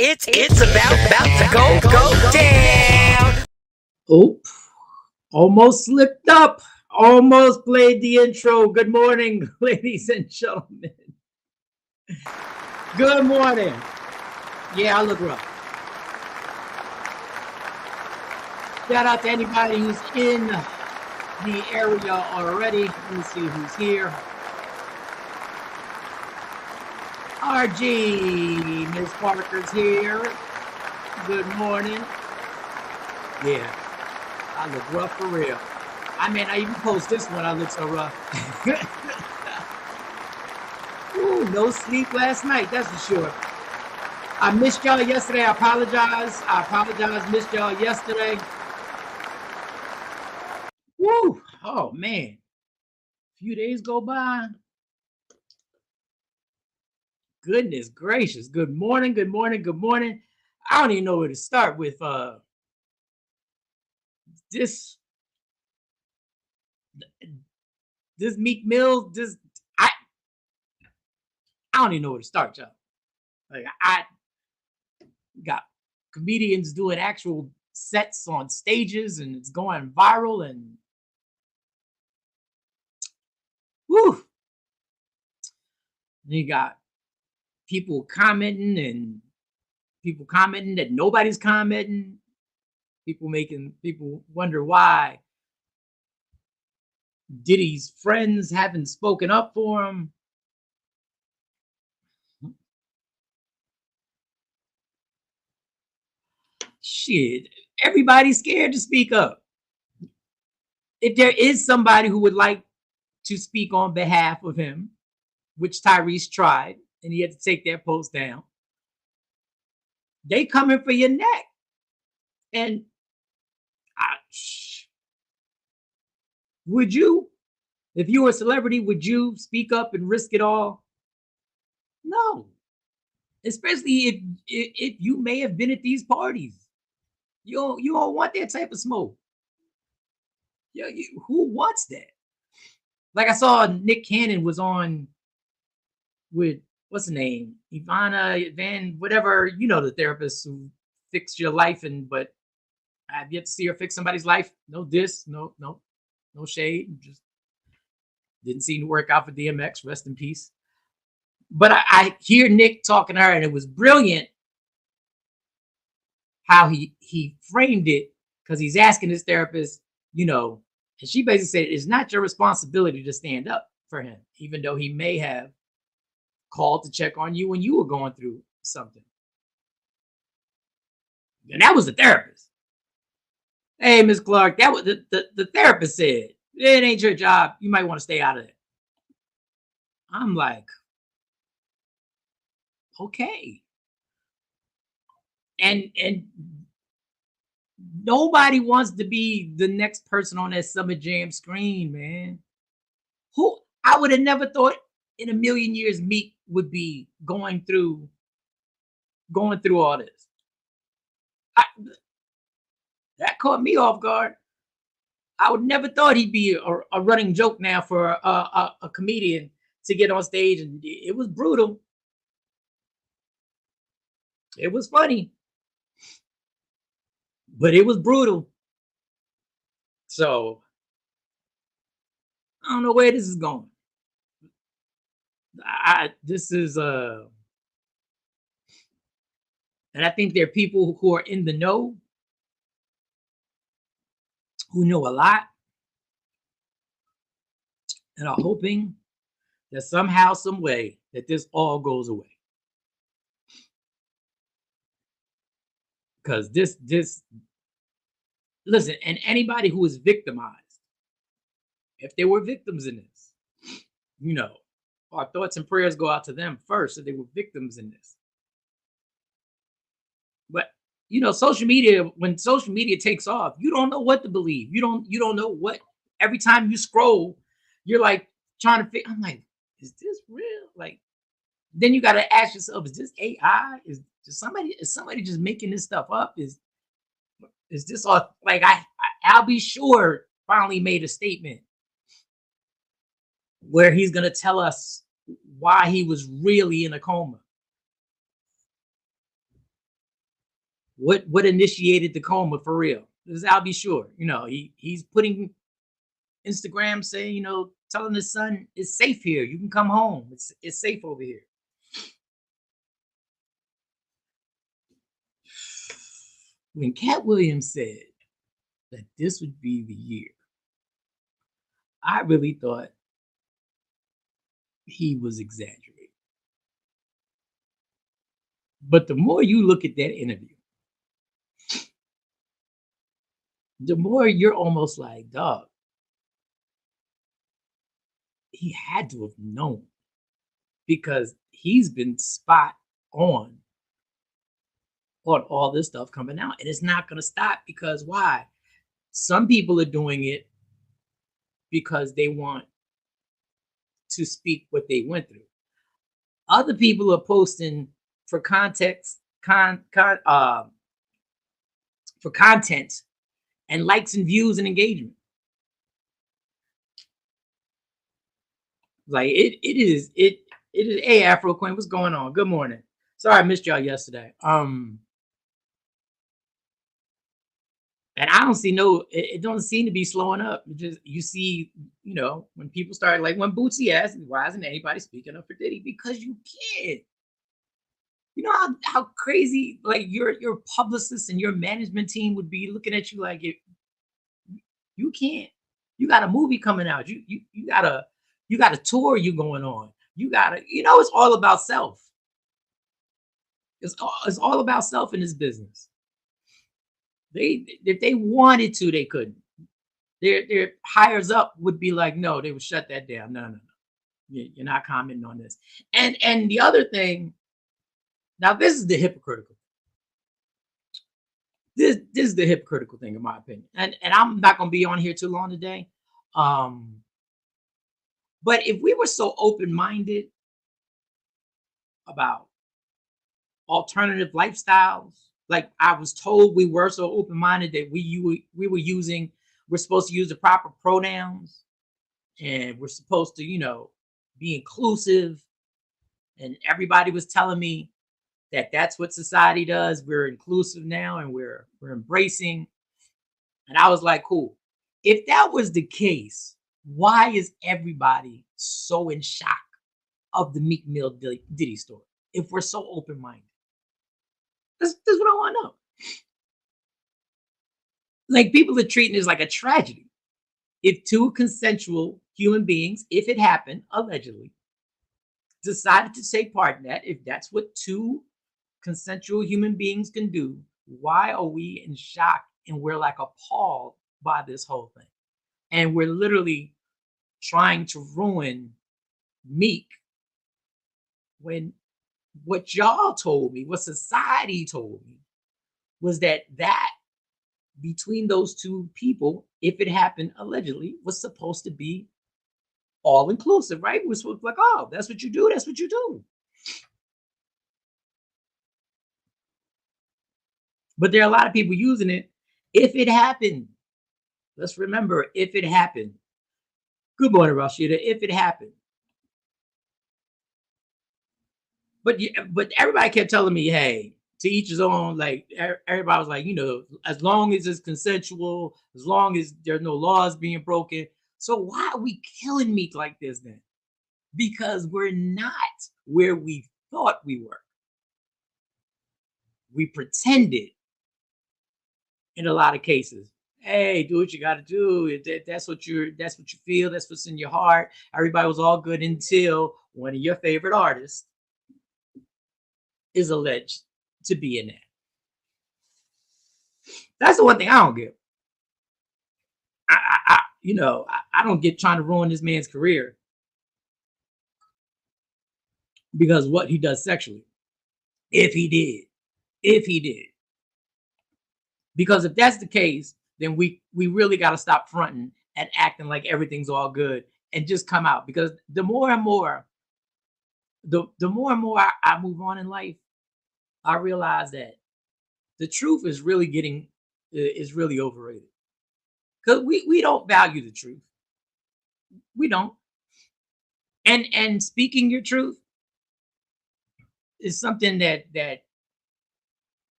It's about to go down. Oh, almost slipped up. Almost played the intro. Good morning, ladies and gentlemen. Good morning. Yeah, I look rough. Shout out to anybody who's in the area already. Let me see who's here. RG, Miss Parker's here. Good morning. Yeah, I look rough for real. I mean, I even post this one. I look so rough. Ooh, no sleep last night, that's for sure. I missed y'all yesterday. I apologize. Missed y'all yesterday. Woo! Oh man, a few days go by. Goodness gracious! Good morning. Good morning. Good morning. I don't even know where to start with this Meek Mill. I don't even know where to start, y'all. Like I got comedians doing actual sets on stages and it's going viral and woo. You got people commenting that nobody's commenting. People making people wonder why Diddy's friends haven't spoken up for him. Shit, everybody's scared to speak up. If there is somebody who would like to speak on behalf of him, which Tyrese tried, and he had to take their post down, they coming for your neck. And would you, if you were a celebrity, would you speak up and risk it all? No. Especially if you may have been at these parties. You don't want that type of smoke. Who wants that? Like I saw Nick Cannon was on with, what's the name? Ivana Van, whatever, you know, the therapist who fixed your life, but I've yet to see her fix somebody's life. No diss, no shade. Just didn't seem to work out for DMX. Rest in peace. But I hear Nick talking to her, and it was brilliant how he framed it, because he's asking his therapist, you know, and she basically said, it's not your responsibility to stand up for him, even though he may have called to check on you when you were going through something. And that was the therapist. Hey, Ms. Clark, that was the therapist said, it ain't your job. You might want to stay out of it. I'm like, okay. And nobody wants to be the next person on that Summer Jam screen, man. Who I would have never thought in a million years Meek would be going through all this. That caught me off guard. I would never thought he'd be a running joke now for a comedian to get on stage, and it was brutal. It was funny, but it was brutal. So I don't know where this is going. This is and I think there are people who are in the know, who know a lot, and are hoping that somehow, some way, that this all goes away. Because this listen, and anybody who is victimized, if they were victims in this, you know, our thoughts and prayers go out to them first, if they were victims in this. But you know, social media, when social media takes off, you don't know what to believe. You don't know what. Every time you scroll, you're like trying to I'm like, is this real? Like, then you got to ask yourself, is this AI? Is somebody just making this stuff up? Is this all? Like, I'll be sure finally made a statement where he's gonna tell us why he was really in a coma. What initiated the coma for real? Because I'll be sure. He's putting Instagram saying, telling his son it's safe here. You can come home. It's safe over here. When Cat Williams said that this would be the year, I really thought he was exaggerating. But the more you look at that interview, the more you're almost like, dog, he had to have known because he's been spot on all this stuff coming out. And it's not going to stop because why? Some people are doing it because they want to speak what they went through. Other people are posting for context, for content and likes and views and engagement. Like it is. Hey, Afro Queen, what's going on? Good morning. Sorry I missed y'all yesterday. And I don't see it don't seem to be slowing up. Just you see, when people start like when Bootsy asked, why isn't anybody speaking up for Diddy? Because you can't. You know how crazy like your publicist and your management team would be looking at you like you can't. You got a movie coming out. You got a tour you going on. It's all about self. It's all about self in this business. If they wanted to, they couldn't. Their hires up would be like, no, they would shut that down. No. You're not commenting on this. And the other thing, now this is the hypocritical. This is the hypocritical thing, in my opinion. And I'm not gonna be on here too long today. But if we were so open-minded about alternative lifestyles, like I was told we were so open-minded that we're supposed to use the proper pronouns and we're supposed to, be inclusive. And everybody was telling me that that's what society does. We're inclusive now and we're embracing. And I was like, cool. If that was the case, why is everybody so in shock of the Meek Mill Diddy story? If we're so open-minded, that's what I want to know. Like people are treating this like a tragedy. If two consensual human beings, if it happened allegedly, decided to take part in that, if that's what two consensual human beings can do, why are we in shock and we're like appalled by this whole thing? And we're literally trying to ruin Meek when what y'all told me, what society told me, was that between those two people, if it happened allegedly, was supposed to be all inclusive, right? We're supposed to be like, oh, that's what you do, that's what you do. But there are a lot of people using it. If it happened, let's remember, if it happened. Good morning, Rashida. If it happened. But everybody kept telling me, hey, to each his own. Like everybody was like, as long as it's consensual, as long as there's no laws being broken. So why are we killing Meek like this then? Because we're not where we thought we were. We pretended in a lot of cases. Hey, do what you got to do. That's what you feel. That's what's in your heart. Everybody was all good until one of your favorite artists is alleged to be in that. That's the one thing I don't get. I don't get trying to ruin this man's career because what he does sexually. If he did. Because if that's the case, then we really got to stop fronting and acting like everything's all good and just come out. Because the more and more I move on in life, I realize that the truth is really overrated. Because we don't value the truth. We don't. And speaking your truth is something that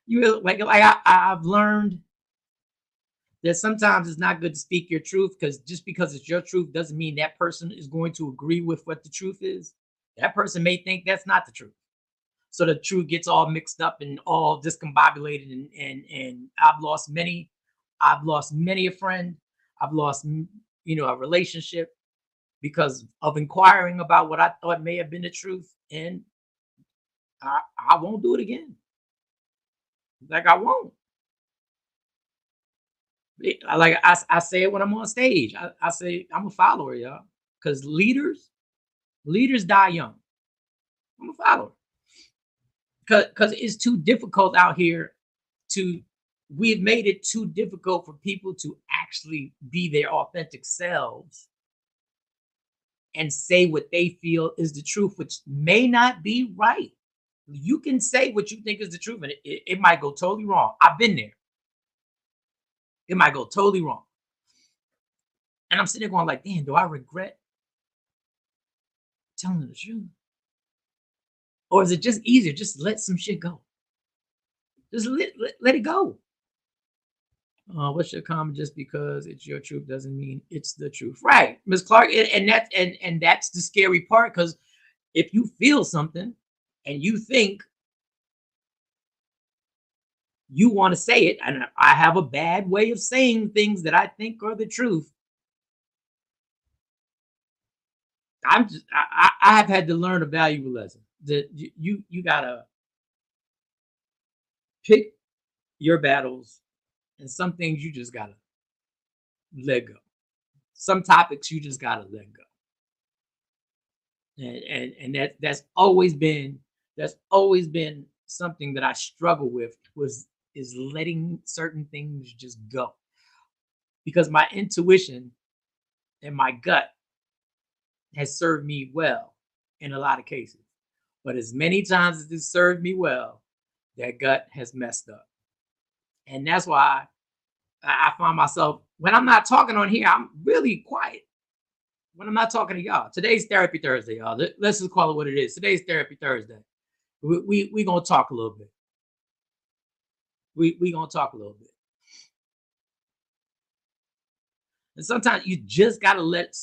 I've learned that sometimes it's not good to speak your truth, because just because it's your truth doesn't mean that person is going to agree with what the truth is. That person may think that's not the truth. So the truth gets all mixed up and all discombobulated, and I've lost many a friend. I've lost a relationship because of inquiring about what I thought may have been the truth, and I won't do it again. Like, I won't. I say it when I'm on stage. I say I'm a follower, y'all, because leaders die young. I'm a follower because it's too difficult out here to. We've made it too difficult for people to actually be their authentic selves and say what they feel is the truth, which may not be right. You can say what you think is the truth, and it might go totally wrong. I've been there. It might go totally wrong. And I'm sitting there going like, damn, do I regret telling the truth? Or is it just easier? Just let some shit go. Just let it go. What's your comment? Just because it's your truth doesn't mean it's the truth. Right, Miss Clark. And that's the scary part, because if you feel something and you think you want to say it, and I have a bad way of saying things that I think are the truth. I have had to learn a valuable lesson that you gotta pick your battles, and some things you just gotta let go. Some topics you just gotta let go. And that's always been something that I struggle with, was is letting certain things just go, because my intuition and my gut has served me well in a lot of cases. But as many times as it served me well, that gut has messed up. And that's why I find myself, when I'm not talking on here, I'm really quiet. When I'm not talking to y'all, today's Therapy Thursday, y'all. Let's just call it what it is. Today's Therapy Thursday. We gonna talk a little bit. We gonna talk a little bit. And sometimes you just gotta let.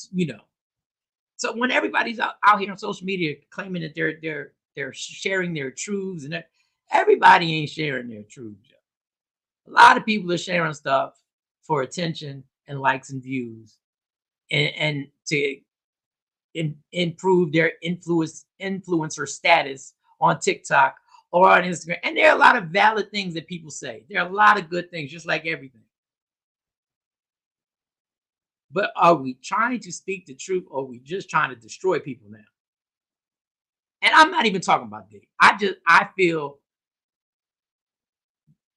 So when everybody's out here on social media claiming that they're sharing their truths, and everybody ain't sharing their truths. A lot of people are sharing stuff for attention and likes and views, and to improve their influencer status on TikTok or on Instagram. And there are a lot of valid things that people say. There are a lot of good things, just like everything. But are we trying to speak the truth, or are we just trying to destroy people now? And I'm not even talking about Diddy. I feel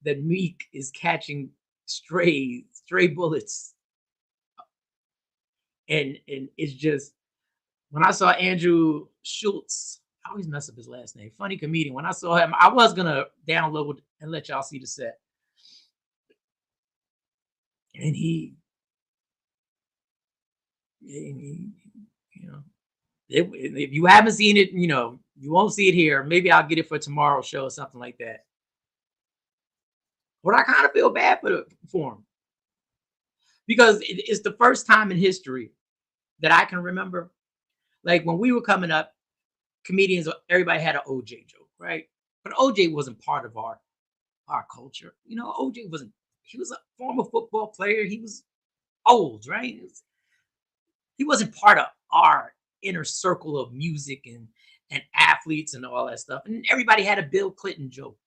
that Meek is catching stray bullets, and it's just, when I saw Andrew Schultz, I always mess up his last name. Funny comedian. When I saw him, I was gonna download and let y'all see the set, and he if you haven't seen it, you won't see it here. Maybe I'll get it for tomorrow's show or something like that. But I kind of feel bad for him, because it's the first time in history that I can remember. Like, when we were coming up, comedians, everybody had an OJ joke, right? But OJ wasn't part of our culture. OJ wasn't. He was a former football player. He was old, right? He wasn't part of our inner circle of music and athletes and all that stuff. And everybody had a Bill Clinton joke.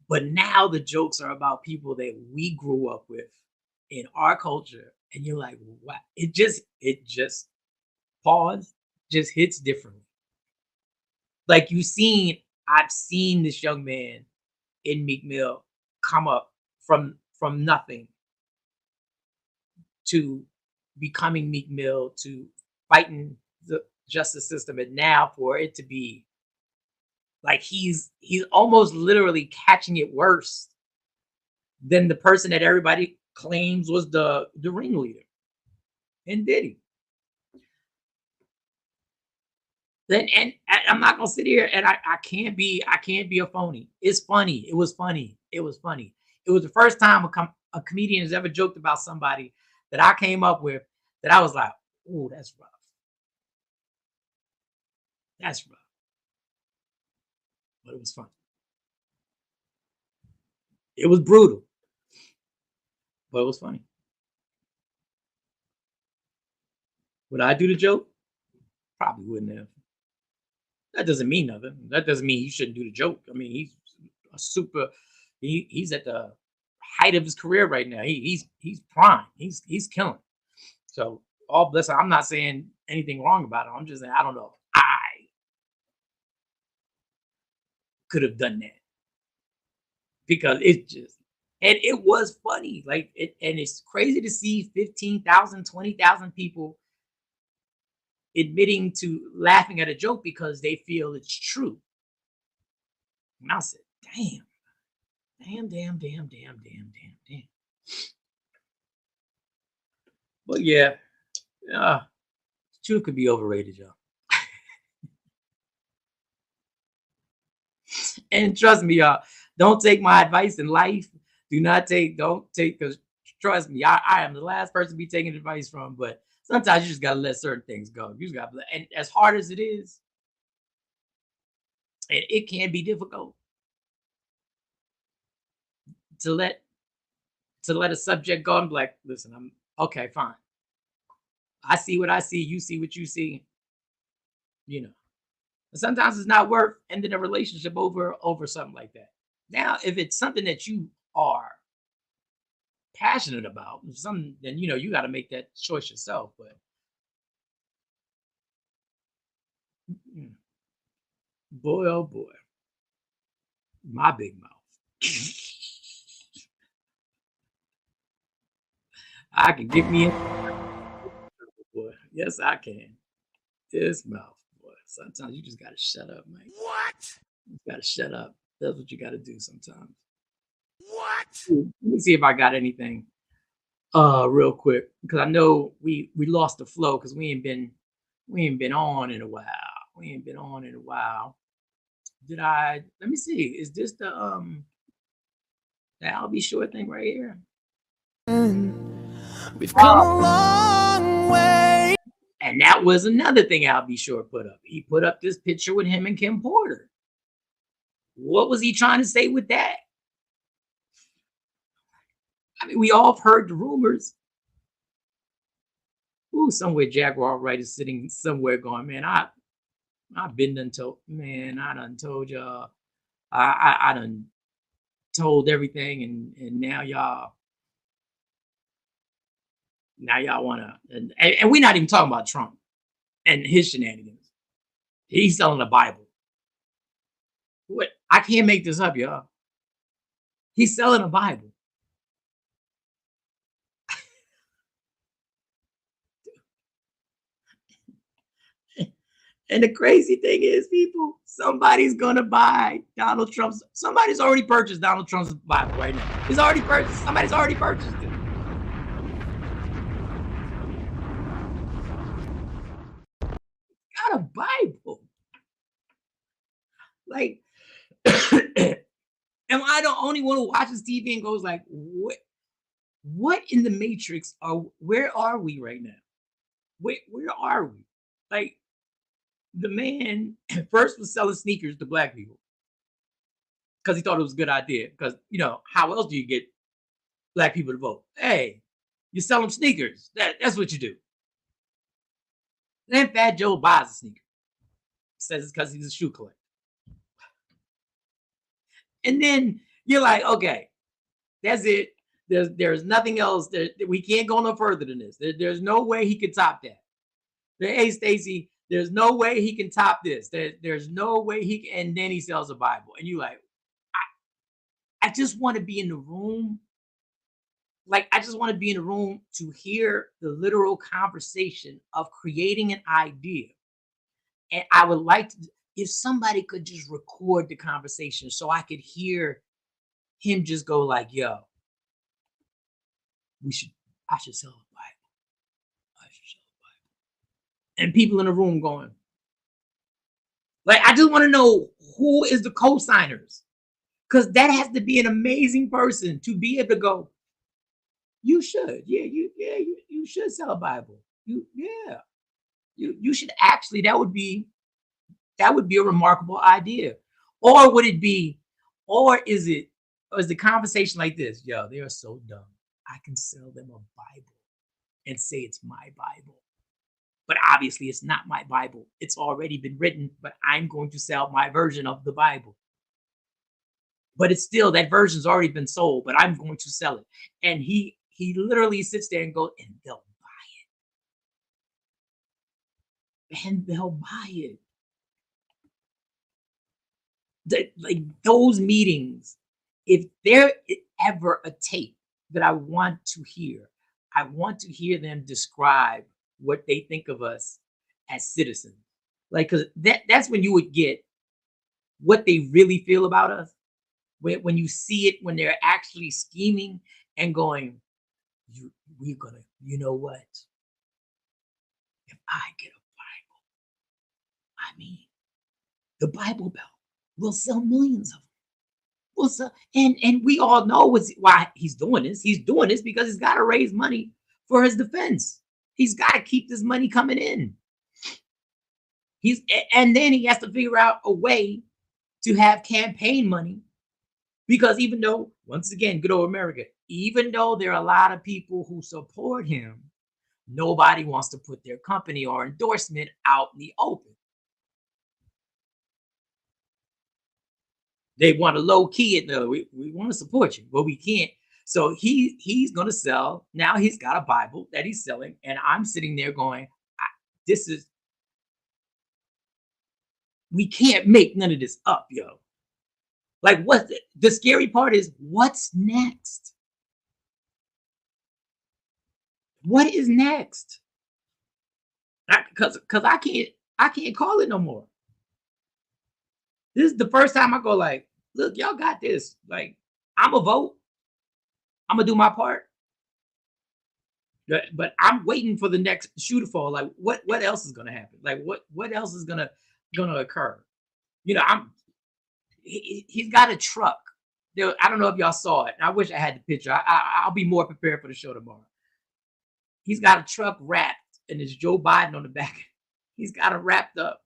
But now the jokes are about people that we grew up with in our culture, and you're like, wow, it just pause, just hits differently. Like, I've seen this young man in Meek Mill come up from nothing to becoming Meek Mill, to fighting the justice system, and now for it to be like he's almost literally catching it worse than the person that everybody claims was the ringleader, and Diddy. Then and I'm not gonna sit here and I can't be a phony. It's funny. It was funny. It was funny. It was the first time a comedian has ever joked about somebody that I came up with that I was like, "Ooh, that's rough. That's rough." But it was funny. It was brutal, but it was funny. Would I do the joke? Probably wouldn't have. That doesn't mean nothing. That doesn't mean he shouldn't do the joke. I mean, he's a super. He's at the height of his career right now. He's prime. He's killing. So all blessing. I'm not saying anything wrong about him. I'm just saying I don't know. I could have done that because it just and it was funny. Like it and it's crazy to see 15,000, 20,000 people admitting to laughing at a joke because they feel it's true. And I said, damn, damn, damn, damn, damn, damn, damn, damn. But yeah, uh, truth could be overrated, y'all. And trust me, y'all, don't take my advice in life. Don't take, because trust me, I am the last person to be taking advice from. But sometimes you just gotta let certain things go. You just gotta, and as hard as it is, and it can be difficult to let a subject go and be like, listen, I'm okay, fine. I see what I see, you see what you see, you know. And sometimes it's not worth ending a relationship over something like that. Now, if it's something that you are passionate about, something, then you got to make that choice yourself. But mm, boy, oh boy, my big mouth. I can get me in boy. Yes, I can. This mouth, boy. Sometimes you just gotta shut up, man. What? You gotta shut up. That's what you gotta do sometimes. What? Let me see if I got anything real quick because I know we lost the flow because we ain't been on in a while. We ain't been on in a while. Let me see. Is this the I'll be sure thing right here? We've come Oh, a long way. and that was another thing I'll be sure put up. He put up this picture with him and Kim Porter. What was he trying to say with that? I mean, we all have heard the rumors. Ooh, somewhere Jaguar Wright is sitting somewhere going, man, I've been done told, man, I done told y'all, I done told everything, and now y'all wanna, and we're not even talking about Trump and his shenanigans. He's selling the Bible. What? I can't make this up, y'all. He's selling a Bible. And the crazy thing is, people, somebody's gonna buy Donald Trump's. Somebody's already purchased Donald Trump's Bible right now. He's already purchased. Somebody's already purchased it. Got a Bible. Like, am I the only one who watches TV and goes like, what in the Matrix are? Where are we right now? Where are we? Like, the man first was selling sneakers to black people because he thought it was a good idea. Because how else do you get black people to vote? Hey, you sell them sneakers. That's what you do. Then Fat Joe buys a sneaker. Says it's because he's a shoe collector. And then you're like, okay, that's it. There's nothing else. We can't go no further than this. There's no way he could top that. Hey, Stacy, there's no way he can top this. There's no way he can. And then he sells a Bible. And you like, I just want to be in the room. Like, I just want to be in the room to hear the literal conversation of creating an idea. And I would like to, if somebody could just record the conversation so I could hear him just go like, yo, we should, I should sell a Bible. I should sell a Bible. And people in the room going, Like, I just want to know who is the co-signers, because that has to be an amazing person to be able to go, you should, you should sell a Bible. You should actually, that would be a remarkable idea. Or would it be, or is the conversation like this? Yo, they are so dumb. I can sell them a Bible and say it's my Bible. But obviously it's not my Bible. It's already been written, but I'm going to sell my version of the Bible. But it's still, that version's already been sold, but I'm going to sell it. And he literally sits there and goes, and they'll buy it. And they'll buy it. Like those meetings, if there ever a tape that I want to hear, I want to hear them describe what they think of us as citizens. Like, because that's when you would get what they really feel about us. When you see it, when they're actually scheming and going, we're gonna, you know what? If I get a Bible, I mean, the Bible Belt will sell millions of them. Will sell, and we all know why he's doing this. He's doing this because he's got to raise money for his defense. He's got to keep this money coming in. And then he has to figure out a way to have campaign money, because even though, once again, good old America, even though there are a lot of people who support him, nobody wants to put their company or endorsement out in the open. They want to low key it. No, we want to support you, but we can't. So he's going to sell. Now he's got a Bible that he's selling, and I'm sitting there going, we can't make none of this up, yo. Like, what the scary part is, what's next? What is next? Because I can't call it no more. This is the first time I go like, look, y'all got this. Like, I'm a vote. I'm gonna do my part. But I'm waiting for the next shoe to fall. Like, what else is gonna happen? Like, what else is gonna occur? You know, he's got a truck. I don't know if y'all saw it. I wish I had the picture. I'll be more prepared for the show tomorrow. He's got a truck wrapped, and there's Joe Biden on the back. He's got it wrapped up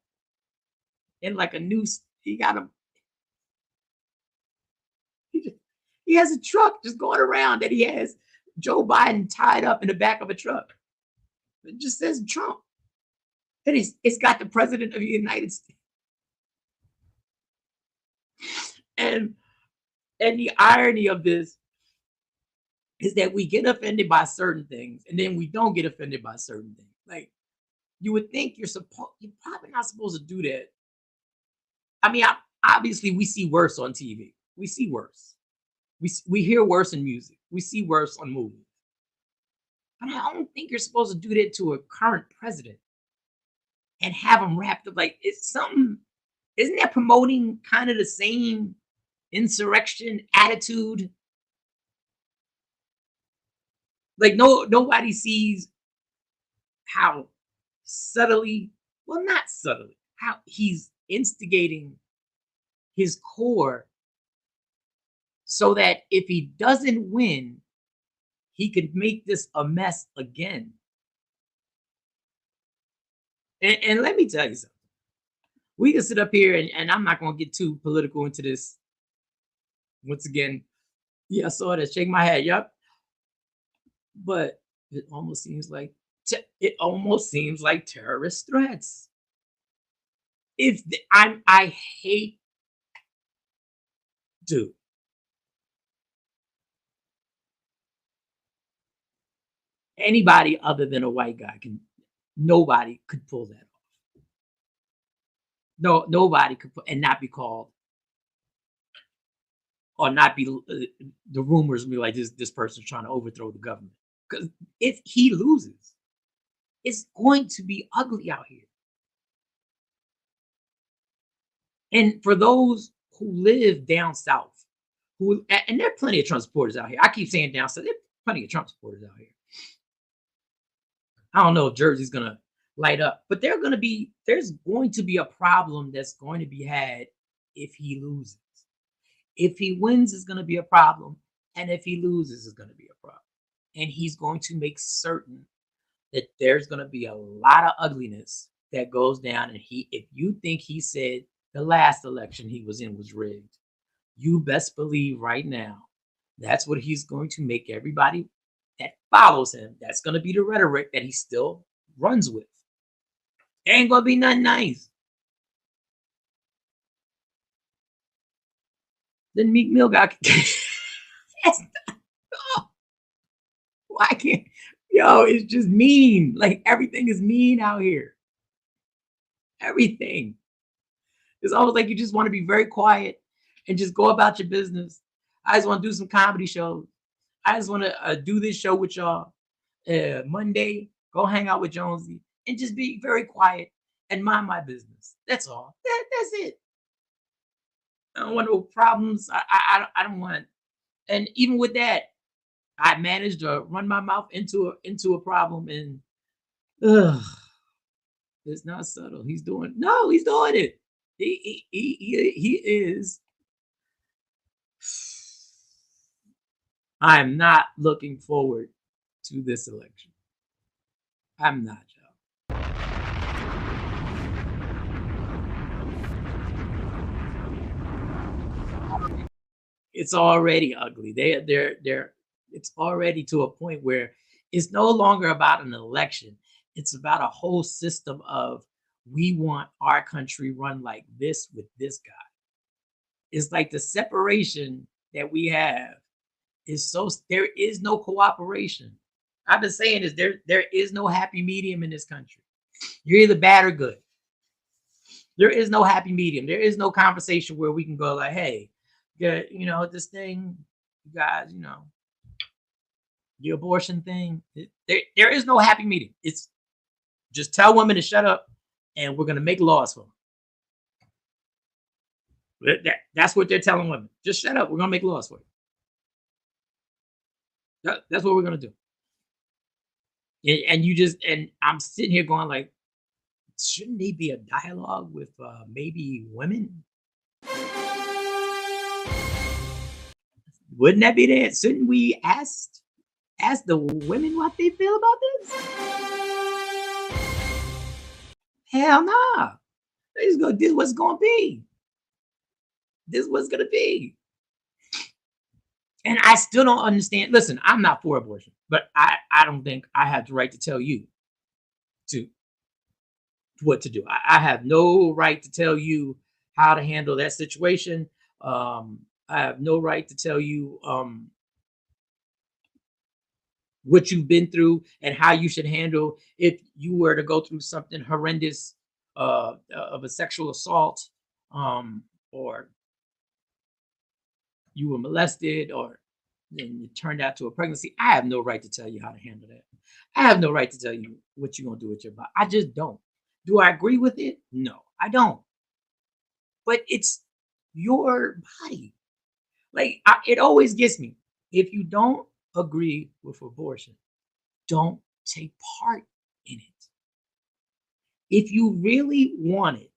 in like a noose. He has a truck just going around that he has Joe Biden tied up in the back of a truck. It just says Trump. And it's got the president of the United States. And the irony of this is that we get offended by certain things, and then we don't get offended by certain things. Like, you would think you're probably not supposed to do that. I mean, obviously we see worse on TV. We see worse. We hear worse in music. We see worse on movies. But I don't think you're supposed to do that to a current president and have him wrapped up. Like, it's something. Isn't that promoting kind of the same insurrection attitude? Like, nobody sees how subtly, well, not subtly, how he's instigating his core so that if he doesn't win, he could make this a mess again. And let me tell you something. We can sit up here, and I'm not going to get too political into this. Once again, yeah, I saw that. Shake my head. Yep. But it almost seems like terrorist threats. I hate, dude. Anybody other than a white guy nobody could pull that off. No, nobody could and not be called, or not be the rumors be like this person's trying to overthrow the government. Because if he loses, it's going to be ugly out here. And for those who live down south, and there are plenty of Trump supporters out here. I keep saying down south, there are plenty of Trump supporters out here. I don't know if Jersey's gonna light up. But there's going to be a problem that's going to be had if he loses. If he wins, it's going to be a problem, and if he loses, it's going to be a problem. And he's going to make certain that there's going to be a lot of ugliness that goes down. And if you think he said the last election he was in was rigged, you best believe right now that's what he's going to make everybody that follows him. That's going to be the rhetoric that he still runs with. Ain't going to be nothing nice. Then Meek Mill got. Oh, why can't? Yo, it's just mean. Like everything is mean out here. Everything. It's almost like you just want to be very quiet and just go about your business. I just want to do some comedy shows. I just want to do this show with y'all. Monday, go hang out with Jonesy and just be very quiet and mind my business. That's all. That's it. I don't want no problems. I don't want. And even with that, I managed to run my mouth into a problem, and it's not subtle. He's doing it. He is. I'm not looking forward to this election. I'm not, y'all. It's already ugly. It's already to a point where it's no longer about an election. It's about a whole system of we want our country run like this with this guy. It's like the separation that we have is so there is no cooperation. I've been saying this, there is no happy medium in this country. You're either bad or good. There is no happy medium. There is no conversation where we can go like, hey, yeah, this thing, you guys, the abortion thing. There is no happy medium. It's just tell women to shut up and we're going to make laws for them. That's what they're telling women. Just shut up. We're going to make laws for you. That's what we're going to do. And I'm sitting here going like, shouldn't they be a dialogue with maybe women? Wouldn't that be there? Shouldn't we ask the women what they feel about this? Hell nah. This is what's gonna be. This is what's gonna be. And I still don't understand. Listen, I'm not for abortion, but I don't think I have the right to tell you what to do. I have no right to tell you how to handle that situation. I have no right to tell you what you've been through and how you should handle if you were to go through something horrendous of a sexual assault, or you were molested, or then it turned out to a pregnancy. I have no right to tell you how to handle that. I have no right to tell you what you're gonna do with your body. I just don't. Do I agree with it? No, I don't. But it's your body. Like it always gets me. If you don't agree with abortion, don't take part in it. If you really wanted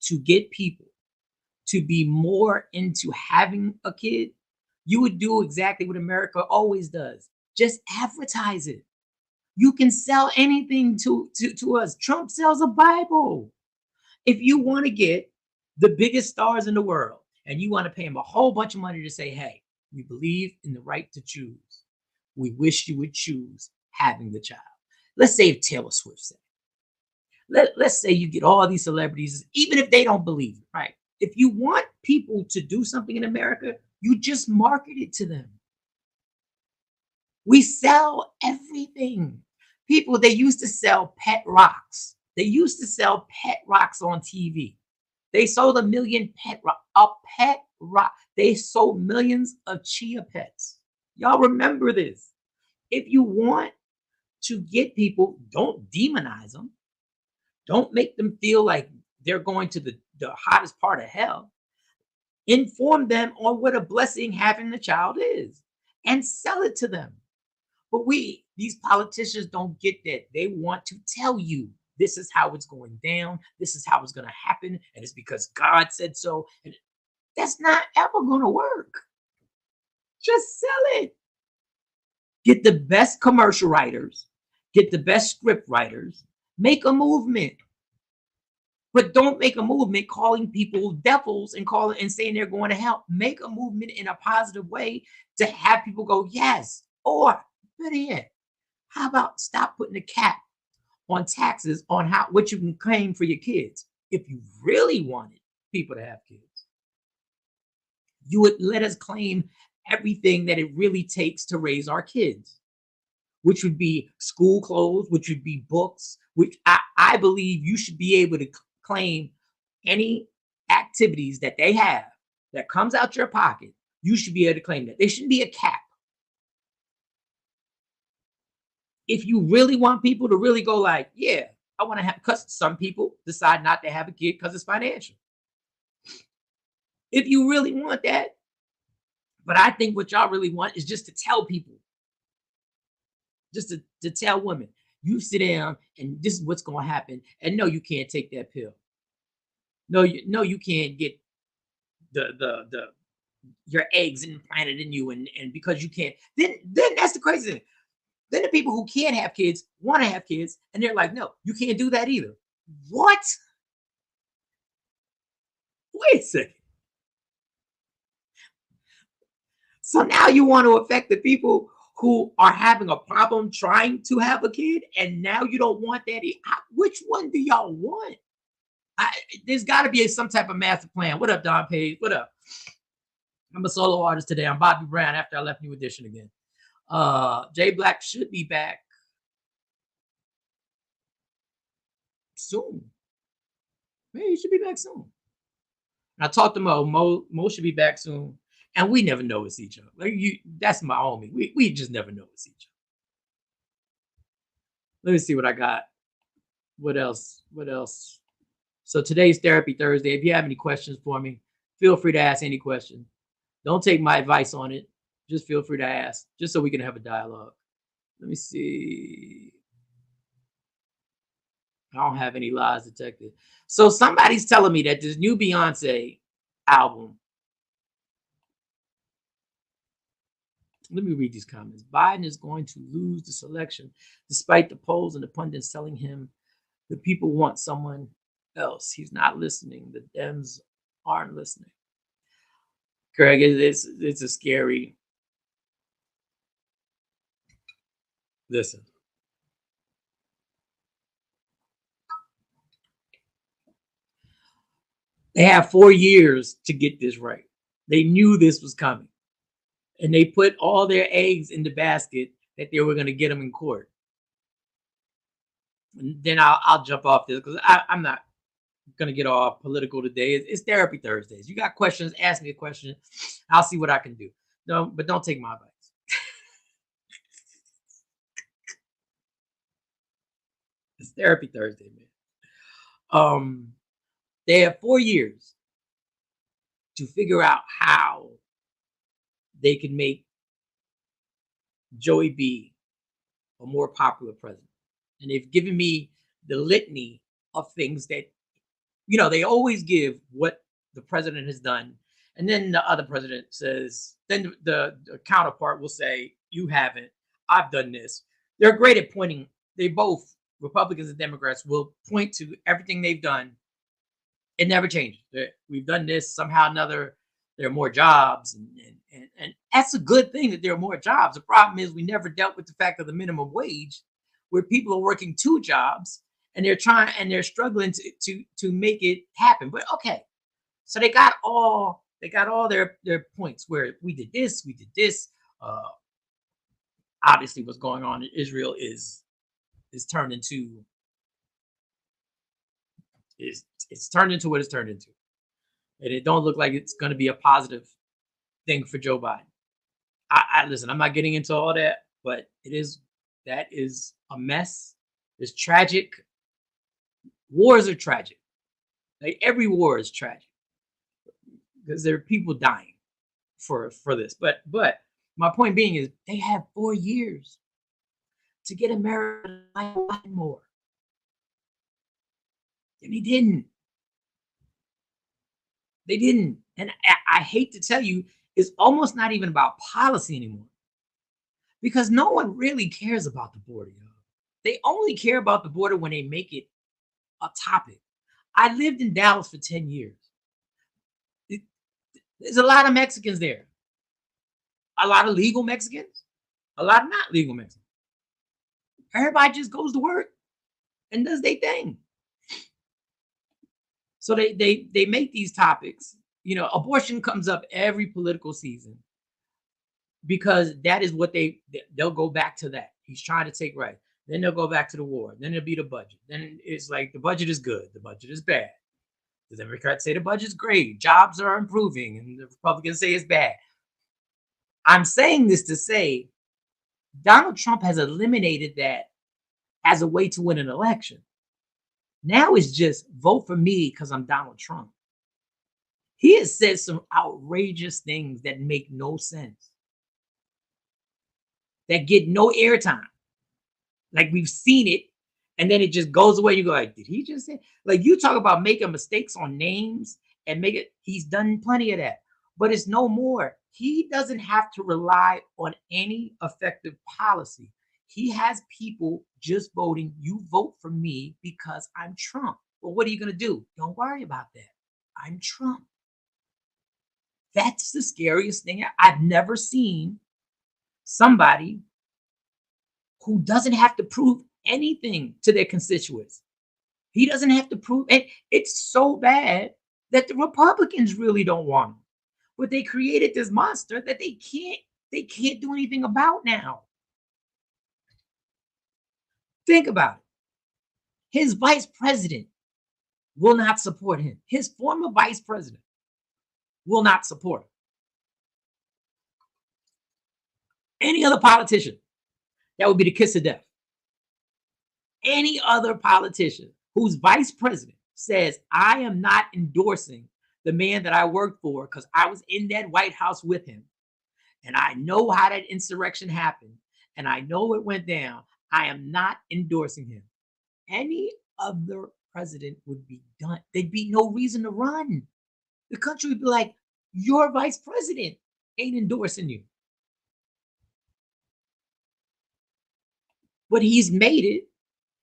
to get people to be more into having a kid, you would do exactly what America always does. Just advertise it. You can sell anything to us. Trump sells a Bible. If you want to get the biggest stars in the world and you want to pay them a whole bunch of money to say, hey, we believe in the right to choose. We wish you would choose having the child. Let's say if Taylor Swift said, let's say you get all these celebrities, even if they don't believe it, right? If you want people to do something in America, you just market it to them. We sell everything. People, they used to sell pet rocks. They used to sell pet rocks on TV. They sold 1 million pet rock. They sold millions of chia pets. Y'all remember this. If you want to get people, don't demonize them. Don't make them feel like they're going to the hottest part of hell. Inform them on what a blessing having the child is and sell it to them. But we These politicians don't get that. They want to tell you this is how it's going down. This is how it's going to happen. And it's because God said so. And that's not ever going to work. Just sell it. Get the best commercial writers, get the best script writers, make a movement. But don't make a movement calling people devils and saying they're going to hell. Make a movement in a positive way to have people go, yes. Or better yet, how about stop putting a cap on taxes on what you can claim for your kids? If you really wanted people to have kids, you would let us claim everything that it really takes to raise our kids, which would be school clothes, which would be books, which I believe you should be able to claim any activities that they have that comes out your pocket. You should be able to claim that. There shouldn't be a cap. If you really want people to really go like, yeah, I want to have, because some people decide not to have a kid because it's financial. If you really want that, but I think what y'all really want is just to tell people, just to tell women, you sit down and this is what's going to happen. And no, you can't take that pill. No, you can't get the your eggs implanted in you, and because you can't, then that's the crazy thing. Then the people who can't have kids want to have kids, and they're like, no, you can't do that either. What? Wait a second. So now you want to affect the people who are having a problem trying to have a kid, and now you don't want that. Which one do y'all want? There's got to be some type of master plan. What up, Don Page? What up? I'm a solo artist today. I'm Bobby Brown after I left New Edition again. Jay Black should be back soon. Maybe he should be back soon. I talked to Mo. Mo should be back soon. And we never know it's each other. Like that's my homie. We just never know it's each other. Let me see what I got. What else? So today's Therapy Thursday. If you have any questions for me, feel free to ask any question. Don't take my advice on it. Just feel free to ask, just so we can have a dialogue. Let me see. I don't have any lies detected. So somebody's telling me that this new Beyonce album. Let me read these comments. Biden is going to lose this election, despite the polls and the pundits telling him the people want someone else. He's not listening. The Dems aren't listening. Craig, it's a scary. Listen. They have 4 years to get this right. They knew this was coming. And they put all their eggs in the basket that they were going to get them in court. And then I'll jump off this because I'm not going to get all political today. It's Therapy Thursdays. You got questions, ask me a question. I'll see what I can do. No, but don't take my advice. It's Therapy Thursday, man. They have 4 years to figure out how they can make Joey B a more popular president. And they've given me the litany of things that, they always give what the president has done. And then the other president says, then the counterpart will say, you haven't, I've done this. They're great at pointing. They both, Republicans and Democrats, will point to everything they've done. It never changes. We've done this somehow or another. There are more jobs, and that's a good thing that there are more jobs. The problem is we never dealt with the fact of the minimum wage, where people are working 2 jobs and they're struggling to make it happen. But okay, so they got all their points where we did this. Obviously, what's going on in Israel is turned into it's turned into what it's turned into. And it don't look like it's going to be a positive thing for Joe Biden. I listen, I'm not getting into all that, but that is a mess. It's tragic. Wars are tragic. Like every war is tragic because there are people dying for this. But my point being is they have 4 years. to get America to like Biden more. And they didn't. They didn't. And I hate to tell you, it's almost not even about policy anymore because no one really cares about the border. Yo. They only care about the border when they make it a topic. I lived in Dallas for 10 years. It- There's a lot of Mexicans there, a lot of legal Mexicans, a lot of not legal Mexicans. Everybody just goes to work and does their thing. So they make these topics. You know, abortion comes up every political season because that is what they'll go back to that. He's trying to take right. Then they'll go back to the war. Then it'll be the budget. Then it's like the budget is good, the budget is bad. The Democrats say the budget's great, jobs are improving, and the Republicans say it's bad. I'm saying this to say Donald Trump has eliminated that as a way to win an election. Now it's just vote for me because I'm Donald Trump. He has said some outrageous things that make no sense, that get no airtime. Like we've seen it, and then it just goes away. You go like, did he just say? Like you talk about making mistakes on names and make it. He's done plenty of that, but it's no more. He doesn't have to rely on any effective policy. He has people just voting. You vote for me because I'm Trump. Well, what are you going to do? Don't worry about that. I'm Trump. That's the scariest thing. I've never seen somebody who doesn't have to prove anything to their constituents. He doesn't have to prove, and it's so bad that the Republicans really don't want him. But they created this monster that they can't do anything about now. Think about it. His vice president will not support him. His former vice president will not support him. Any other politician, that would be the kiss of death. Any other politician whose vice president says, I am not endorsing the man that I worked for because I was in that White House with him and I know how that insurrection happened and I know it went down. I am not endorsing him. Any other president would be done. There'd be no reason to run. The country would be like, your vice president ain't endorsing you. But he's made it.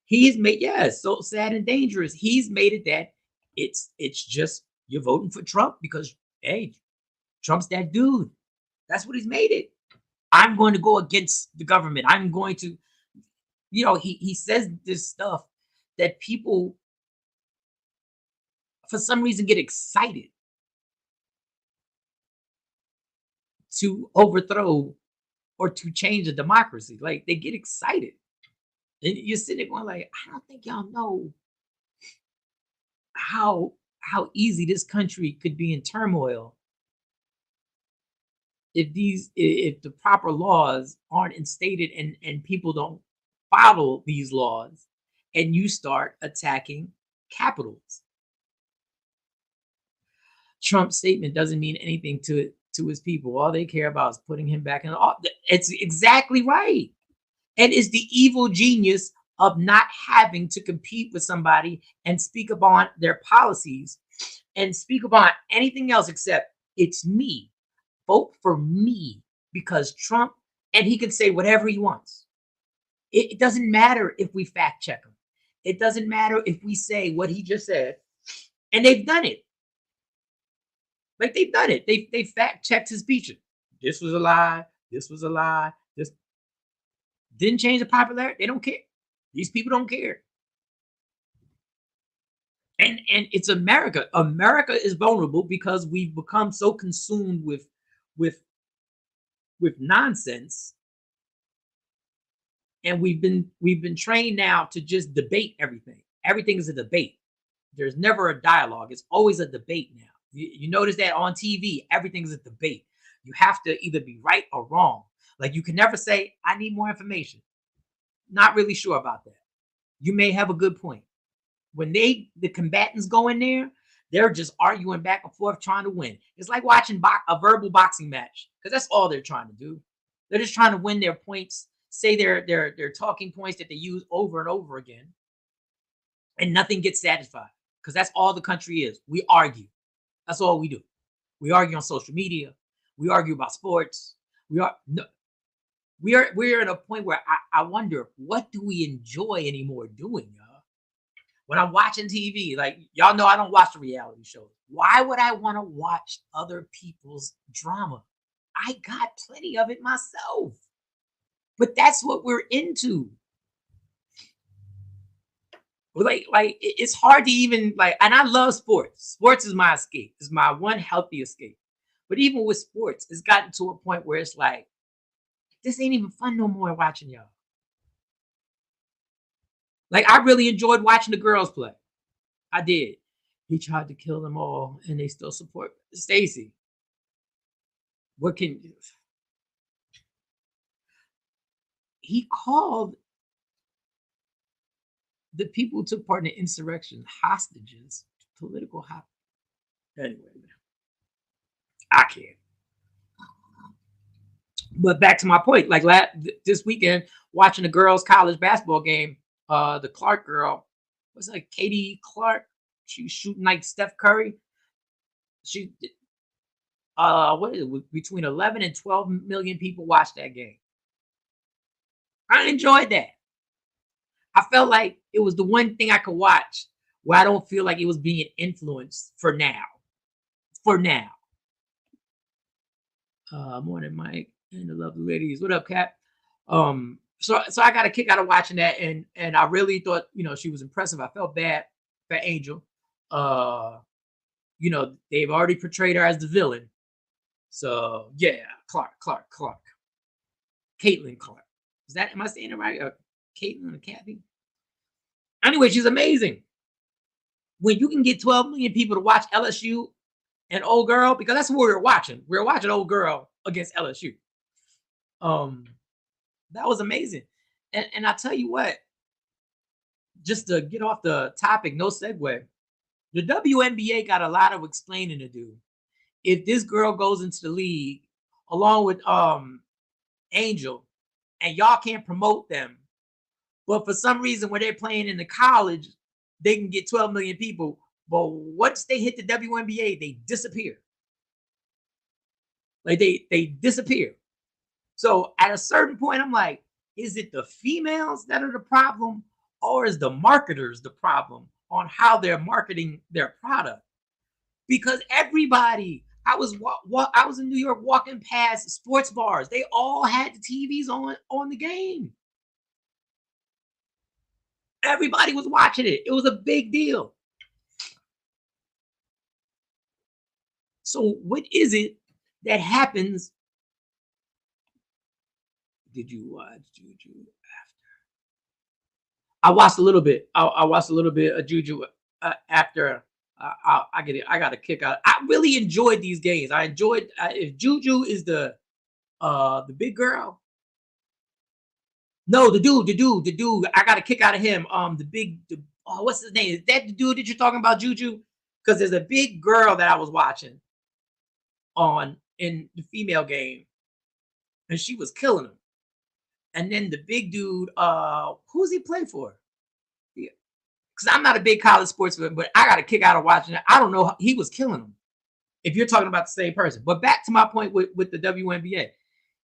He's made, yes, so sad and dangerous. He's made it that it's just you're voting for Trump because hey, Trump's that dude. That's what he's made it. I'm going to go against the government. I'm going to, he says this stuff that people for some reason get excited to overthrow or to change a democracy. Like they get excited. And you're sitting there going like, I don't think y'all know how easy this country could be in turmoil if the proper laws aren't instated and people don't follow these laws and you start attacking capitals. Trump's statement doesn't mean anything to his people. All they care about is putting him back in the office. It's exactly right. And it's the evil genius of not having to compete with somebody and speak upon their policies and speak about anything else except it's me. Vote for me because Trump, and he can say whatever he wants. It doesn't matter if we fact check him. It doesn't matter if we say what he just said. And they've done it. Like they've done it. They fact checked his speeches. This was a lie. This was a lie. This didn't change the popularity. They don't care. These people don't care. And it's America. America is vulnerable because we've become so consumed with nonsense, and we've been trained now to just debate everything. Everything is a debate. There's never a dialogue. It's always a debate now. You notice that on TV, everything's a debate. You have to either be right or wrong. Like you can never say, I need more information. Not really sure about that. You may have a good point. When the combatants go in there, they're just arguing back and forth trying to win. It's like watching a verbal boxing match because that's all they're trying to do. They're just trying to win their points say their talking points that they use over and over again, and nothing gets satisfied because that's all the country is. We argue. That's all we do. We argue on social media. We argue about sports. We are no, we're at a point where I wonder, what do we enjoy anymore doing, y'all? When I'm watching TV, like, y'all know I don't watch the reality shows. Why would I want to watch other people's drama? I got plenty of it myself. But that's what we're into. It's hard to even like, and I love sports. Sports is my escape. It's my one healthy escape. But even with sports, it's gotten to a point where it's like, this ain't even fun no more watching y'all. Like, I really enjoyed watching the girls play. I did. He tried to kill them all, and they still support Stacy. What can he called the people who took part in the insurrection hostages, political hostages. Anyway, I can't. But back to my point, like this weekend, watching the girls' college basketball game, the Clark girl, what's like Katie Clark? She's shooting like Steph Curry. She, what is it? Between 11 and 12 million people watched that game. I enjoyed that. I felt like it was the one thing I could watch where I don't feel like it was being influenced for now. For now. Morning, Mike, and the lovely ladies. What up, Kat? So I got a kick out of watching that, and I really thought, she was impressive. I felt bad for Angel. They've already portrayed her as the villain. So yeah, Clark. Caitlin Clark. Am I saying it right? Caitlin or Kathy? Anyway, she's amazing. When you can get 12 million people to watch LSU and Old Girl, because that's what we were watching. We were watching Old Girl against LSU. That was amazing. And I tell you what, just to get off the topic, no segue, the WNBA got a lot of explaining to do. If this girl goes into the league along with Angel, and y'all can't promote them, but for some reason when they're playing in the college, they can get 12 million people. But once they hit the WNBA, they disappear. Like they disappear. So at a certain point, I'm like, is it the females that are the problem, or is the marketers the problem on how they're marketing their product? Because everybody, I was in New York walking past sports bars. They all had the TVs on the game. Everybody was watching it. It was a big deal. So what is it that happens? Did you watch Juju after? I watched a little bit. I watched a little bit of Juju after. I get it. I got a kick out. I really enjoyed these games. I enjoyed. If Juju is the big girl. No, the dude. I got a kick out of him. What's his name? Is that the dude that you're talking about, Juju? Because there's a big girl that I was watching in the female game, and she was killing him. And then the big dude, who's he play for? Yeah. Because I'm not a big college sports fan, but I got a kick out of watching it. I don't know. He was killing him. If you're talking about the same person. But back to my point with the WNBA.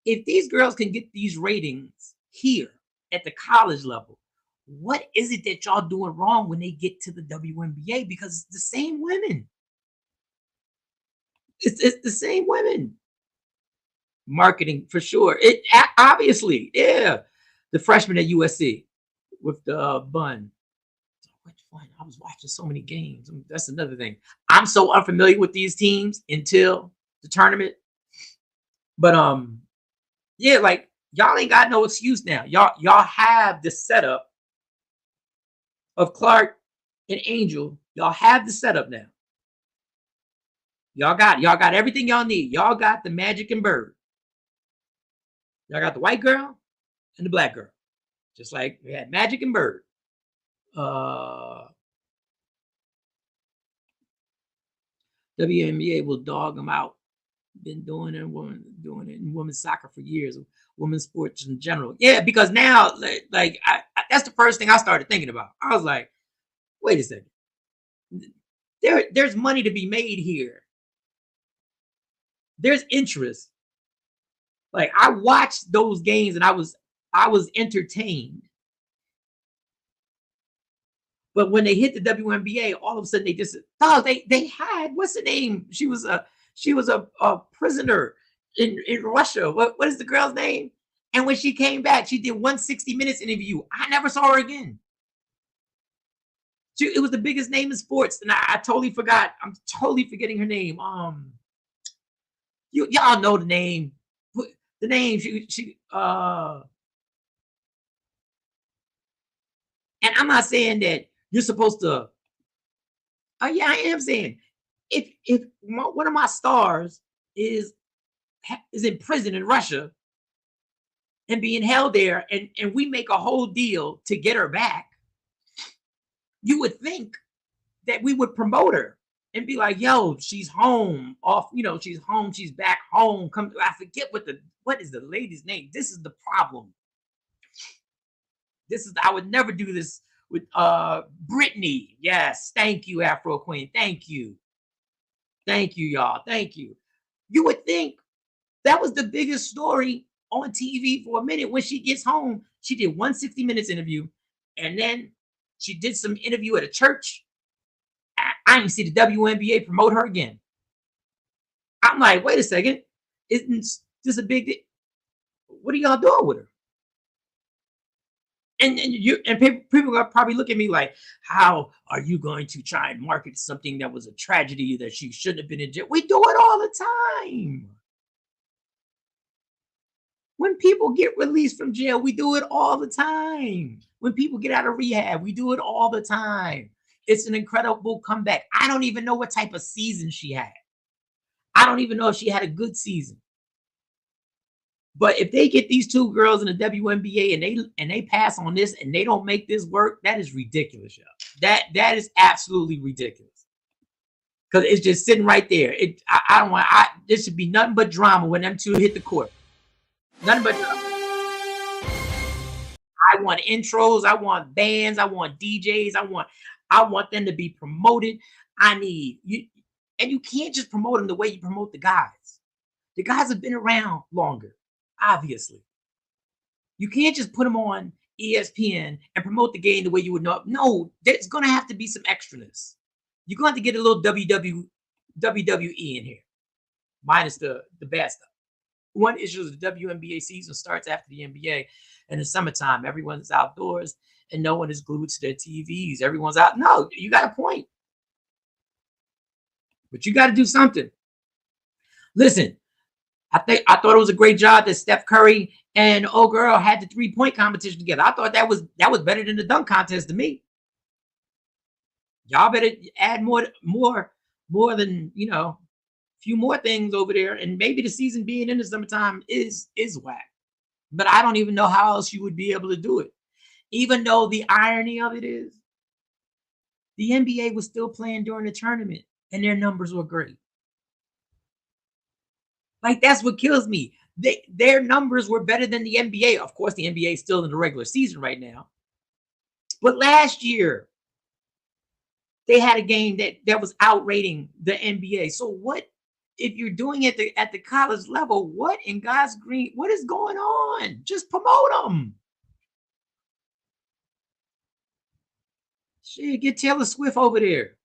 If these girls can get these ratings here at the college level, what is it that y'all doing wrong when they get to the WNBA? Because it's the same women. It's the same women. Marketing for sure. It obviously, yeah. The freshman at USC with the bun. Which one? I was watching so many games. That's another thing. I'm so unfamiliar with these teams until the tournament. But yeah, like y'all ain't got no excuse now. Y'all have the setup of Clark and Angel. Y'all have the setup now. Y'all got everything y'all need. Y'all got the Magic and Bird. Y'all got the white girl and the black girl. Just like we had Magic and Bird. WNBA will dog them out Been doing it, in women's soccer for years, women's sports in general. Yeah, because now, like that's the first thing I started thinking about. I was like, wait a second, there's money to be made here. There's interest. Like I watched those games and I was entertained. But when they hit the WNBA, all of a sudden they just they had what's the name? She was a prisoner in Russia. What is the girl's name? And when she came back, she did 160 minutes interview. I never saw her again. It was the biggest name in sports, and I totally forgot. I'm totally forgetting her name. Y'all know the name. The name and I'm not saying that you're supposed to. Yeah, I am saying if one of my stars is in prison in Russia and being held there, and we make a whole deal to get her back, you would think that we would promote her and be like, yo, she's home off, she's home, she's back home. Come, I forget what is the lady's name. This is the problem. I would never do this with Brittany. Yes, thank you, Afro Queen. Thank you, y'all. Thank you. You would think that was the biggest story on TV for a minute. When she gets home, she did 160 minutes interview, and then she did some interview at a church. I didn't see the WNBA promote her again. I'm like, wait a second, isn't this a big deal? What are y'all doing with her? And people are probably looking at me like, how are you going to try and market something that was a tragedy that she shouldn't have been in jail? We do it all the time. When people get released from jail, we do it all the time. When people get out of rehab, we do it all the time. It's an incredible comeback. I don't even know what type of season she had. I don't even know if she had a good season. But if they get these two girls in the WNBA and they pass on this and they don't make this work, that is ridiculous, y'all. That is absolutely ridiculous. Because it's just sitting right there. I don't want. This should be nothing but drama when them two hit the court. Nothing but drama. I want intros. I want bands. I want DJs. I want them to be promoted. I need you, and you can't just promote them the way you promote the guys. The guys have been around longer. Obviously, you can't just put them on ESPN and promote the game the way you would know. No, there's going to have to be some extraness. You're going to have to get a little WWE in here, minus the bad stuff. One issue is the WNBA season starts after the NBA. In the summertime, everyone's outdoors and no one is glued to their TVs. Everyone's out. No, you got a point. But you got to do something. Listen, I thought it was a great job that Steph Curry and old girl had the 3-point competition together. I thought that was better than the dunk contest to me. Y'all better add more than a few more things over there, and maybe the season being in the summertime is whack. But I don't even know how else you would be able to do it. Even though the irony of it is, the NBA was still playing during the tournament, and their numbers were great. Like, that's what kills me. Their numbers were better than the NBA. Of course, the NBA is still in the regular season right now. But last year, they had a game that was outrating the NBA. So what, if you're doing it at the college level, what in God's green, what is going on? Just promote them. Shit, get Taylor Swift over there.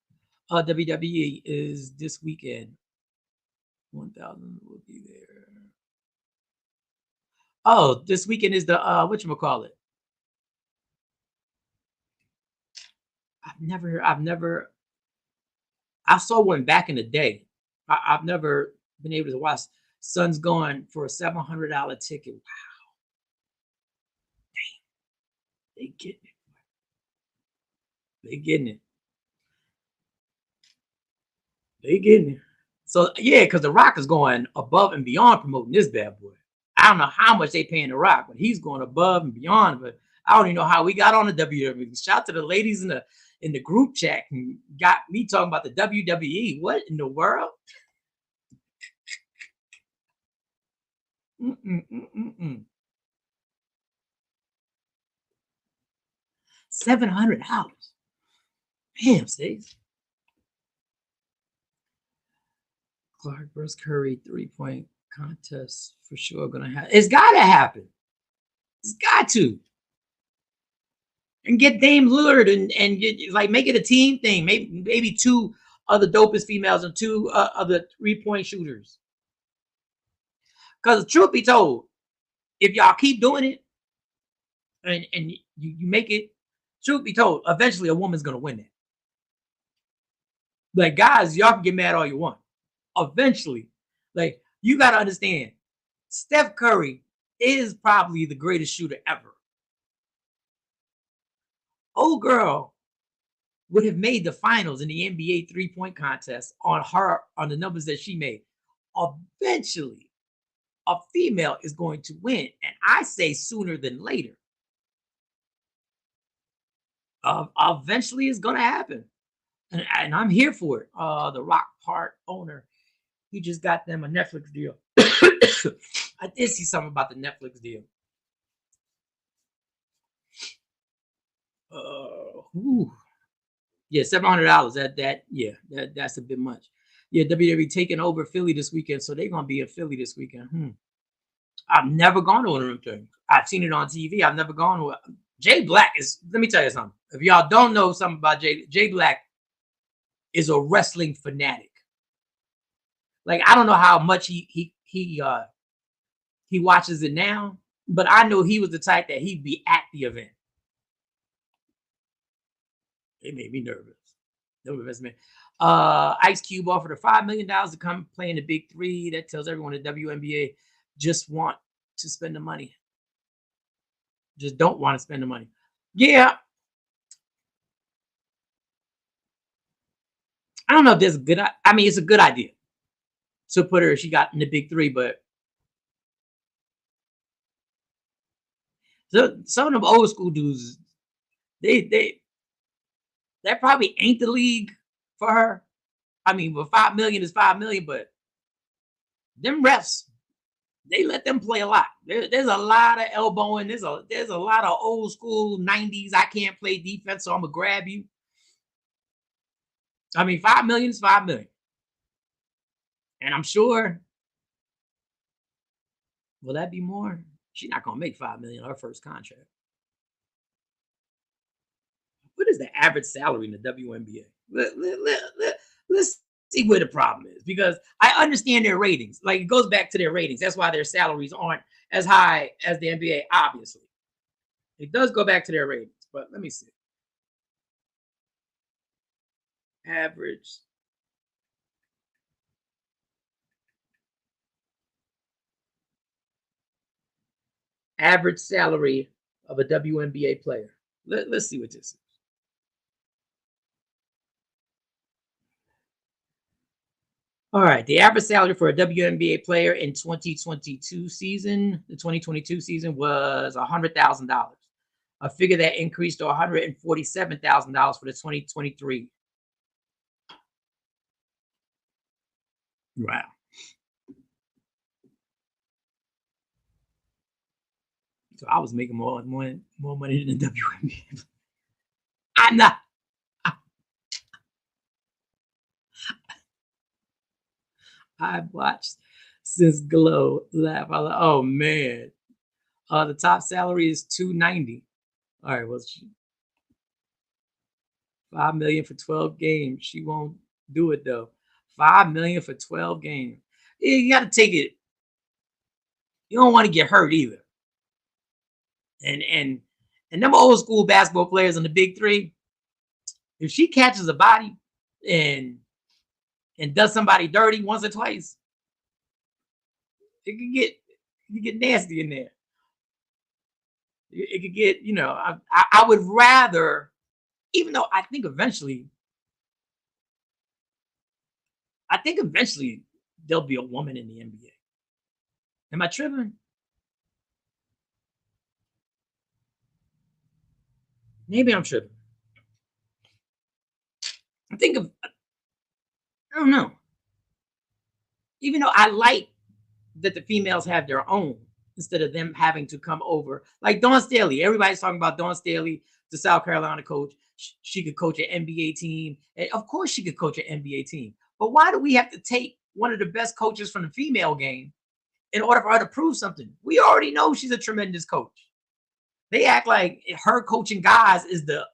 WWE is this weekend. 1,000 will be there. Oh, this weekend is the whatchamacallit? I saw one back in the day. I've never been able to watch. Son's going for a $700 ticket. Wow. Dang. They getting it. They getting it. They getting it. So yeah, because The Rock is going above and beyond promoting this bad boy. I don't know how much they paying The Rock, but he's going above and beyond. But I don't even know how we got on the WWE. Shout out to the ladies in the group chat and got me talking about the WWE. What in the world? $700. Damn, Stace. Clark versus Curry 3-point contest for sure gonna happen. It's gotta happen. It's got to. And get Dame Lillard and get, like, make it a team thing. Maybe two of the dopest females and two of the 3-point shooters. Because truth be told, if y'all keep doing it and you make it, truth be told, eventually a woman's gonna win it. Like, guys, y'all can get mad all you want. Eventually, like, you gotta understand, Steph Curry is probably the greatest shooter ever. Old girl would have made the finals in the NBA 3-point contest on the numbers that she made. Eventually, a female is going to win, and I say sooner than later. Eventually, it's going to happen, and I'm here for it. The Rock Park owner, he just got them a Netflix deal. I did see something about the Netflix deal. Yeah, $700. That's a bit much. Yeah, WWE taking over Philly this weekend, so they're gonna be in Philly this weekend. I've never gone to one of them things. I've seen it on TV. I've never gone to it. Jay Black is. Let me tell you something. If y'all don't know something about Jay Black is a wrestling fanatic. Like, I don't know how much he watches it now, but I know he was the type that he'd be at the event. It made me nervous. No investment. Ice Cube offered her $5 million to come play in the Big Three. That tells everyone the WNBA just want to spend the money. Just don't want to spend the money. Yeah. I don't know if there's a good. I mean, it's a good idea to put her. She got in the Big Three, but some of them old school dudes, that probably ain't the league for her. I mean, but $5 million is $5 million, but them refs, they let them play a lot. There's a lot of elbowing. There's a lot of old school 90s. I can't play defense, so I'm gonna grab you. I mean, $5 million is $5 million. And I'm sure, will that be more? She's not gonna make $5 million on her first contract. What is the average salary in the WNBA? Let's see where the problem is, because I understand their ratings. Like, it goes back to their ratings. That's why their salaries aren't as high as the NBA, obviously. It does go back to their ratings, but let me see. Average salary of a WNBA player. Let's see what this is. All right, the average salary for a WNBA player in 2022 season, the 2022 season was $100,000, a figure that increased to $147,000 for the 2023. Wow. So I was making more money than the WNBA. I'm not. I've watched since Glow laugh. I like, oh man. The top salary is $290. All right, well, $5 million for 12 games. She won't do it though. $5 million for 12 games. Yeah, you got to take it. You don't want to get hurt either. And them old school basketball players in the Big Three, if she catches a body and does somebody dirty once or twice, it could get nasty in there. It could get, I would rather, even though I think eventually there'll be a woman in the NBA. Am I tripping? Maybe I'm tripping. I don't know. Even though I like that the females have their own instead of them having to come over. Like Dawn Staley, everybody's talking about Dawn Staley, the South Carolina coach. She could coach an NBA team. And of course, she could coach an NBA team. But why do we have to take one of the best coaches from the female game in order for her to prove something? We already know she's a tremendous coach. They act like her coaching guys is the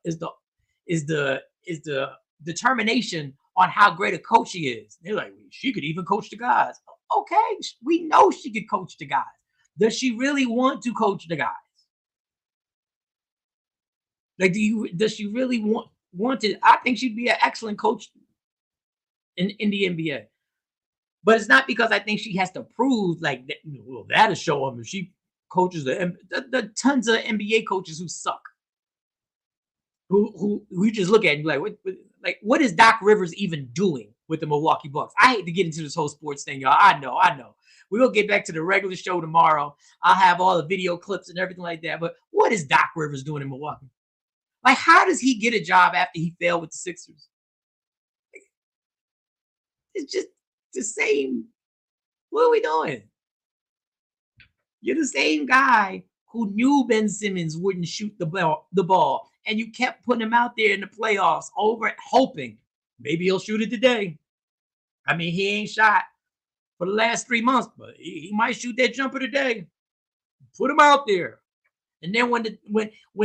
determination on how great a coach she is. They're like, she could even coach the guys. Okay, we know she could coach the guys. Does she really want to coach the guys? Like, does she really want to? I think she'd be an excellent coach in the NBA. But it's not because I think she has to prove like that. Well, that'll show them if she coaches the tons of NBA coaches who suck. Who you just look at and be like, what is Doc Rivers even doing with the Milwaukee Bucks? I hate to get into this whole sports thing, y'all. I know. We'll get back to the regular show tomorrow. I'll have all the video clips and everything like that. But what is Doc Rivers doing in Milwaukee? Like, how does he get a job after he failed with the Sixers? It's just the same. What are we doing? You're the same guy who knew Ben Simmons wouldn't shoot the ball, and you kept putting him out there in the playoffs over hoping maybe he'll shoot it today. I mean, he ain't shot for the last 3 months, but he might shoot that jumper today. Put him out there. And then when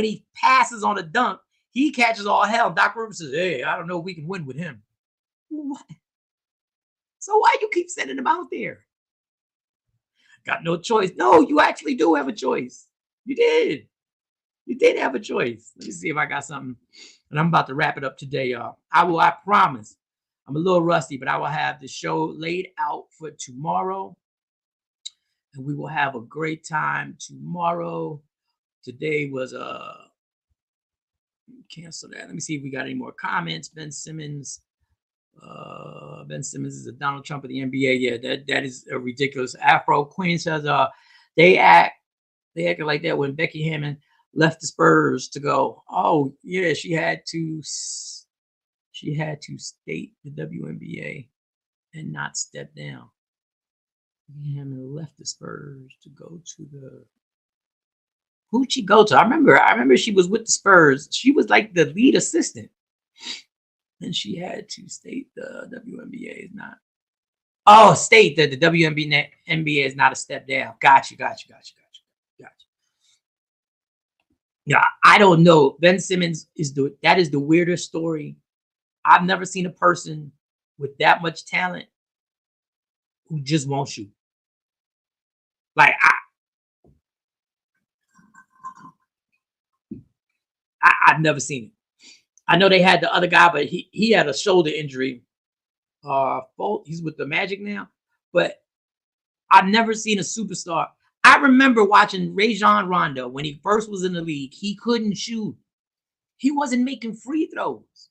he passes on a dunk, he catches all hell. Doc Rivers says, hey, I don't know if we can win with him. What? So why you keep sending him out there? Got no choice. No, you actually do have a choice. You did. You did have a choice. Let me see if I got something. And I'm about to wrap it up today, y'all. I promise. I'm a little rusty, but I will have the show laid out for tomorrow. And we will have a great time tomorrow. Today was cancel that. Let me see if we got any more comments. Ben Simmons. Ben Simmons is a Donald Trump of the NBA. Yeah, that is a ridiculous. Afro Queen says they acted like that when Becky Hammond left the Spurs to go. Oh yeah, she had to state the WNBA and not step down. Becky Hammond left the Spurs to go to the. Who'd she go to? I remember she was with the Spurs. She was like the lead assistant. And she had to state the WNBA is not. Oh, state that the WNBA is not a step down. Gotcha. Yeah, I don't know. Ben Simmons is the weirdest story. I've never seen a person with that much talent who just won't shoot. Like I've never seen it. I know they had the other guy, but he had a shoulder injury. He's with the Magic now, but I've never seen a superstar. I remember watching Rajon Rondo when he first was in the league. He couldn't shoot. He wasn't making free throws.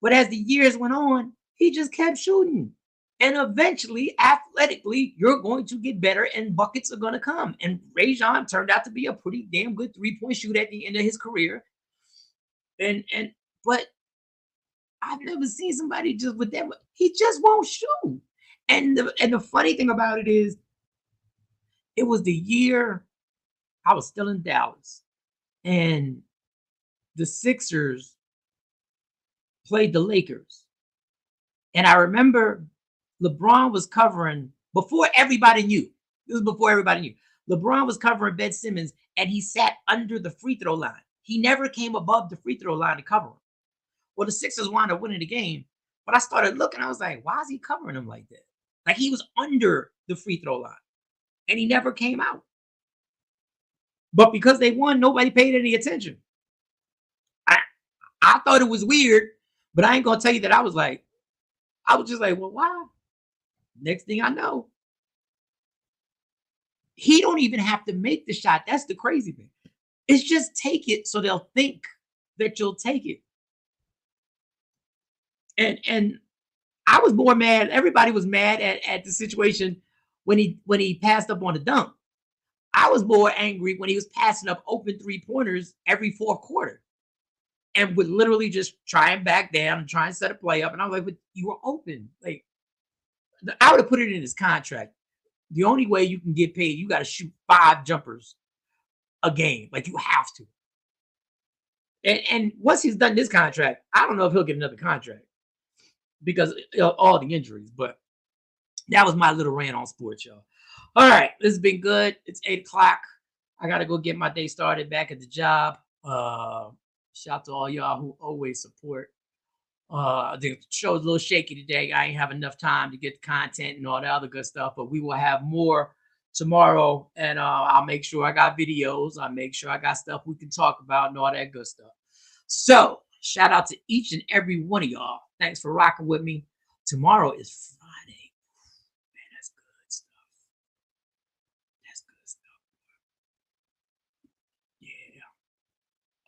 But as the years went on, he just kept shooting. And eventually, athletically, you're going to get better and buckets are going to come. And Rajon turned out to be a pretty damn good three-point shooter at the end of his career. But I've never seen somebody just with that. He just won't shoot. And the funny thing about it is, it was the year I was still in Dallas, and the Sixers played the Lakers. And I remember LeBron was covering before everybody knew. This was before everybody knew. LeBron was covering Ben Simmons, and he sat under the free throw line. He never came above the free throw line to cover him. Well, the Sixers wound up winning the game, but I started looking. I was like, why is he covering him like that? Like, he was under the free throw line, and he never came out. But because they won, nobody paid any attention. I thought it was weird, but I ain't gonna tell you that I was just like, well, why? Next thing I know, he don't even have to make the shot. That's the crazy thing. It's just take it so they'll think that you'll take it. And I was more mad. Everybody was mad at the situation when he passed up on the dunk. I was more angry when he was passing up open three-pointers every fourth quarter and would literally just try and back down and try and set a play up. And I was like, but you were open. Like, I would have put it in his contract. the only way you can get paid, you got to shoot 5 jumpers a game. Like, you have to. And once he's done this contract, I don't know if he'll get another contract because of all the injuries. But that was my little rant on sports, y'all. All right, this has been good. It's 8 o'clock. I got to go get my day started back at the job. Shout out to all y'all who always support. The show's a little shaky today. I ain't have enough time to get the content and all the other good stuff, but we will have more tomorrow, and I'll make sure I got videos. I'll make sure I got stuff we can talk about and all that good stuff. So shout out to each and every one of y'all. Thanks for rocking with me. Tomorrow is Friday. Man, that's good stuff. That's good stuff. Yeah,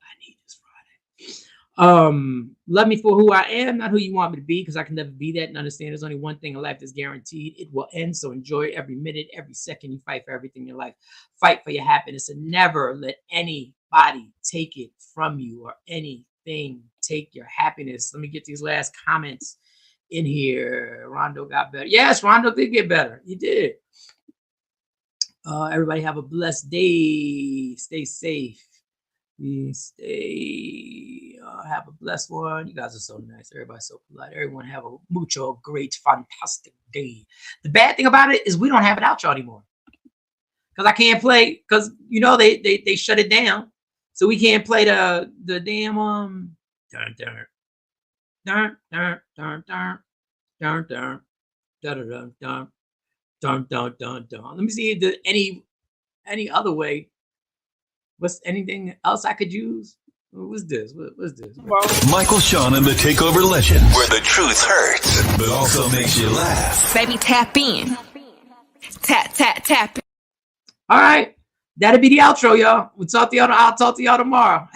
I need this Friday. Love me for who I am, not who you want me to be, because I can never be that. And understand there's only one thing in life that's guaranteed. It will end. So enjoy every minute, every second. You fight for everything in your life. Fight for your happiness and never let anybody take it from you or anything take your happiness. Let me get these last comments in here. Rondo got better. Yes, Rondo did get better. He did. Everybody have a blessed day. Stay safe. Have a blessed one. You guys are so nice. Everybody's so polite. Everyone have a mucho great fantastic day. The bad thing about it is we don't have an outro anymore because I can't play, because you know they shut it down, so we can't play the damn dun dun dun dun dun dun dun dun dun dun dun dun dun dun. Let me see if there's any other way. What's anything else I could use? What's this? What's this? Michael Sean and the Takeover Legends, where the truth hurts, but also makes you laugh. Baby, tap in. Tap, tap, tap. All right. That'll be the outro, y'all. I'll talk to y'all tomorrow.